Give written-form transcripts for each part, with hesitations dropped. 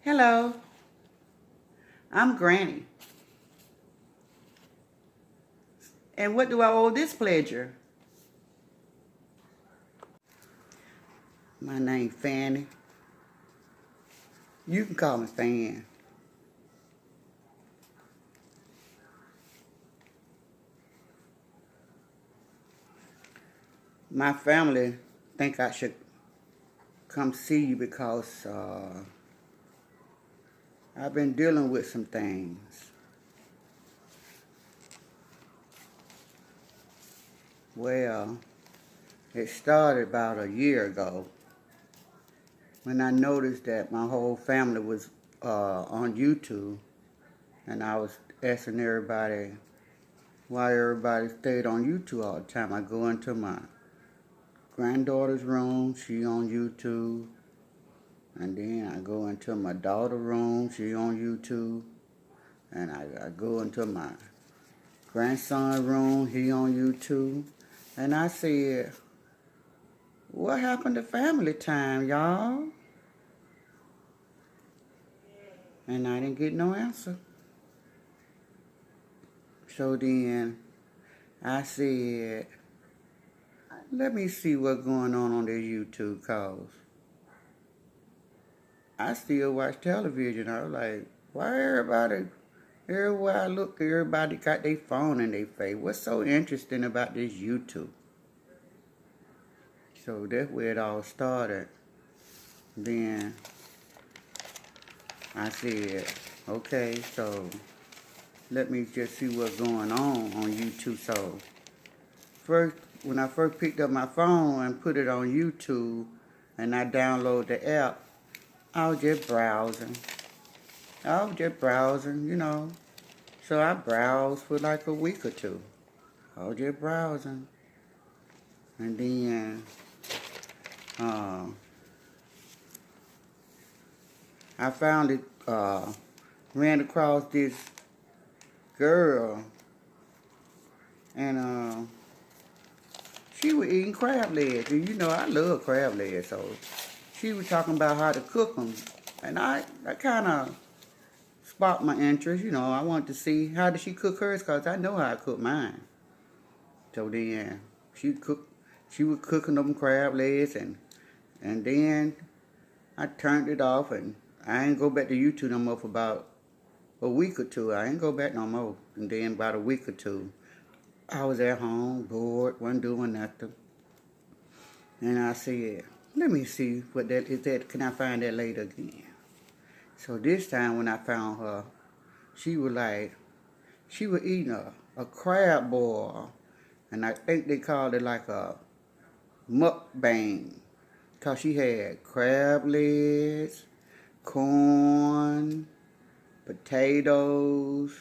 Hello, I'm Granny. And what do I owe this pleasure? My name's Fanny. You can call me Fan. My family think I should come see you because I've been dealing with some things. Well, it started about a year ago when I noticed that my whole family was on YouTube, and I was asking everybody why everybody stayed on YouTube all the time. I go into my granddaughter's room, she on YouTube, and then I go into my daughter's room, she on YouTube, and I go into my grandson's room, he on YouTube, and I said, what happened to family time, y'all? And I didn't get no answer. So then I said, let me see what's going on this YouTube, cause I still watch television. I was like, why everywhere I look, everybody got their phone in their face. What's so interesting about this YouTube? So that's where it all started. Then I said, okay, so let me just see what's going on YouTube. So when I first picked up my phone and put it on YouTube and I downloaded the app, I was just browsing. You know. So I browsed for like a week or two. I was just browsing. And then I found it, ran across this girl, and she was eating crab legs. And you know, I love crab legs, so she was talking about how to cook them. And I kind of sparked my interest. You know, I wanted to see how did she cook hers, because I know how I cook mine. So then she was cooking them crab legs, and then I turned it off, and I ain't go back to YouTube no more for about a week or two. I ain't go back no more. And then about a week or two, I was at home, bored, wasn't doing nothing. And I said, let me see what that is. Can I find that later again? So this time when I found her, she was eating a crab boil. And I think they called it like a mukbang. Because she had crab legs, corn, potatoes,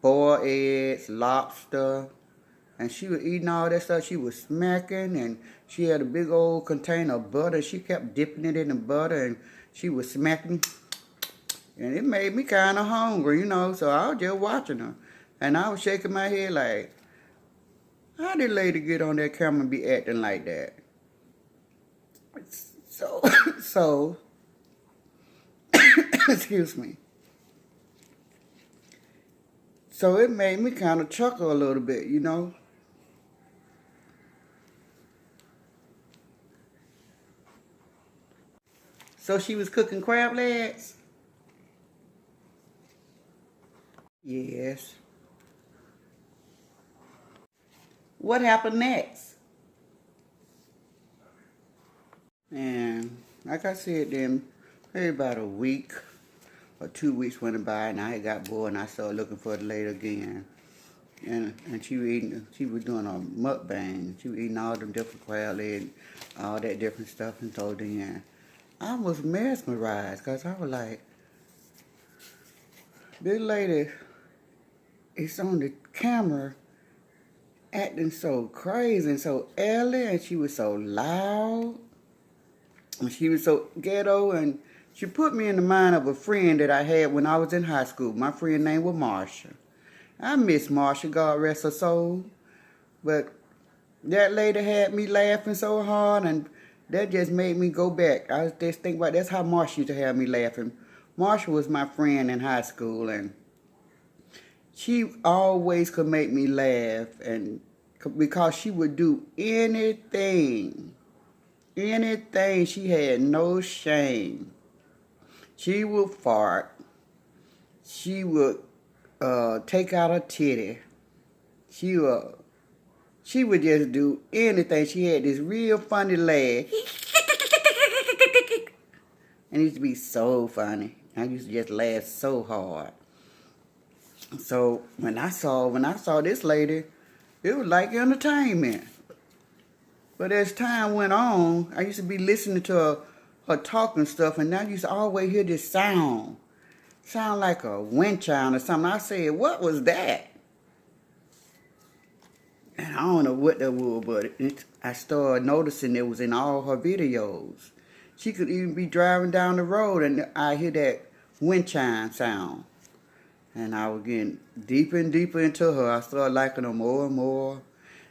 boiled eggs, lobster, and she was eating all that stuff. She was smacking, and she had a big old container of butter. She kept dipping it in the butter, and she was smacking, and it made me kind of hungry, you know, so I was just watching her, and I was shaking my head like, how did lady get on that camera and be acting like that? So, excuse me. So it made me kind of chuckle a little bit, you know. So she was cooking crab legs? Yes. What happened next? And like I said then, maybe about a week or 2 weeks went by, and I got bored, and I started looking for it later again. And she was doing a mukbang. She was eating all them different crab legs, all that different stuff, and so then I was mesmerized, because I was like, this lady is on the camera acting so crazy and so early, and she was so loud, and she was so ghetto, and she put me in the mind of a friend that I had when I was in high school. My friend name was Marsha. I miss Marsha, God rest her soul. But that lady had me laughing so hard, and that just made me go back. I was just thinking about that's how Marsha used to have me laughing. Marsha was my friend in high school, and she always could make me laugh, and because she would do anything, she had no shame. She would fart. She would take out her titty. She would just do anything. She had this real funny laugh. And it used to be so funny. I used to just laugh so hard. So when I saw this lady, it was like entertainment. But as time went on, I used to be listening to her talking stuff, and I used to always hear this sound. Sound like a wind chime or something. I said, what was that? And I don't know what that was, but I started noticing it was in all her videos. She could even be driving down the road and I hear that wind chime sound. And I was getting deeper and deeper into her. I started liking her more and more.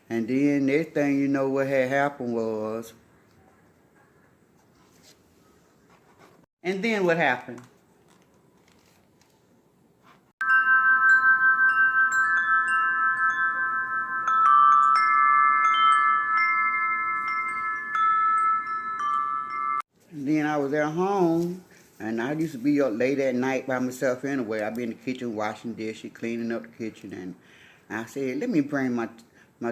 And then next thing you know, what had happened was... And then what happened? And then I was at home, and I used to be up late at night by myself anyway. I'd be in the kitchen washing dishes, cleaning up the kitchen, and I said, let me bring my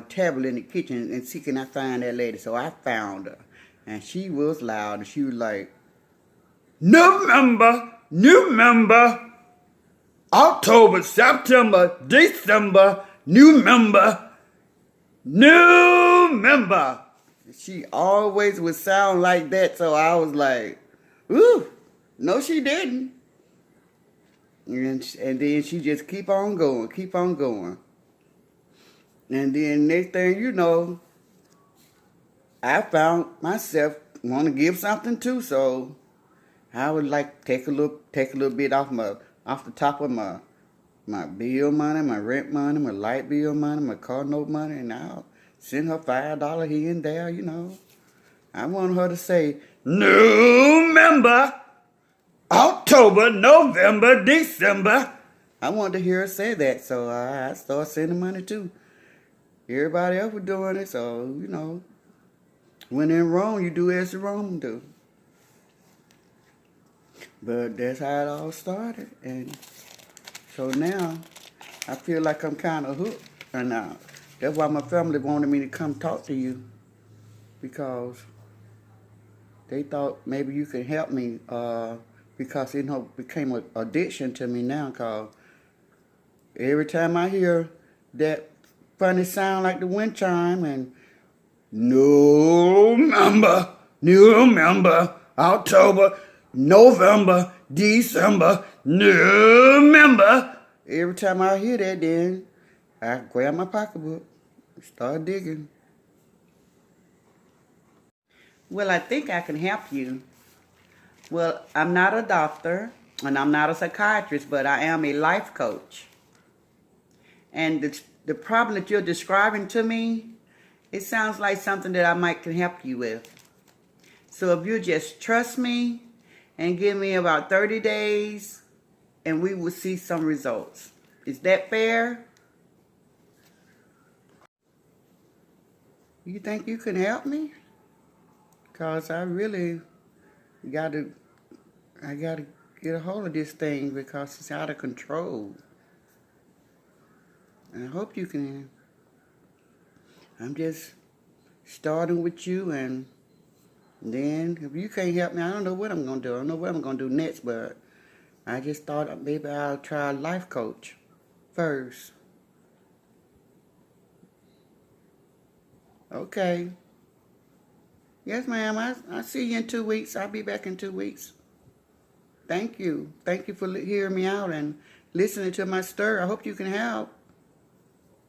tablet in the kitchen and see can I find that lady. So I found her, and she was loud, and she was like, New member, October, September, December, new member. She always would sound like that, so I was like, ooh, no she didn't. And then she just keep on going. And then next thing you know, I found myself want to give something too, so I would like take a little bit off the top of my bill money, my rent money, my light bill money, my car note money, and I'll send her $5 here and there, you know. I want her to say, new member, October, November, December. I wanted to hear her say that, so I started sending money too. Everybody else was doing it, so, you know, when in Rome, you do as the Romans do. But that's how it all started, and so now I feel like I'm kind of hooked, and that's why my family wanted me to come talk to you, because they thought maybe you could help me, because it became an addiction to me now, because every time I hear that funny sound like the wind chime and new member, October, November, December, new member. Every time I hear that, then I grab my pocketbook and start digging. Well, I think I can help you. Well, I'm not a doctor and I'm not a psychiatrist, but I am a life coach. And the problem that you're describing to me, it sounds like something that I might can help you with. So if you just trust me and give me about 30 days, and we will see some results. Is that fair? You think you can help me? Because I really I gotta get a hold of this thing because it's out of control. And I hope you can. I'm just starting with you, and then if you can't help me, I don't know what I'm going to do. I don't know what I'm going to do next, but I just thought maybe I'll try a life coach first. Okay. Yes, ma'am. I'll see you in 2 weeks. I'll be back in 2 weeks. Thank you. Thank you for hearing me out and listening to my story. I hope you can help.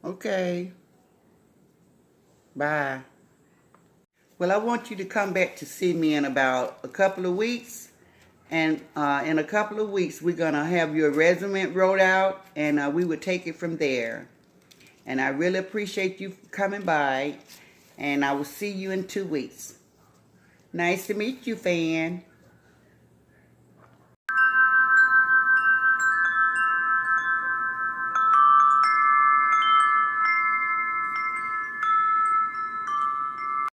Okay. Bye. Well, I want you to come back to see me in about a couple of weeks. And in a couple of weeks, we're going to have your resume wrote out, and we will take it from there. And I really appreciate you coming by, and I will see you in 2 weeks. Nice to meet you, fan.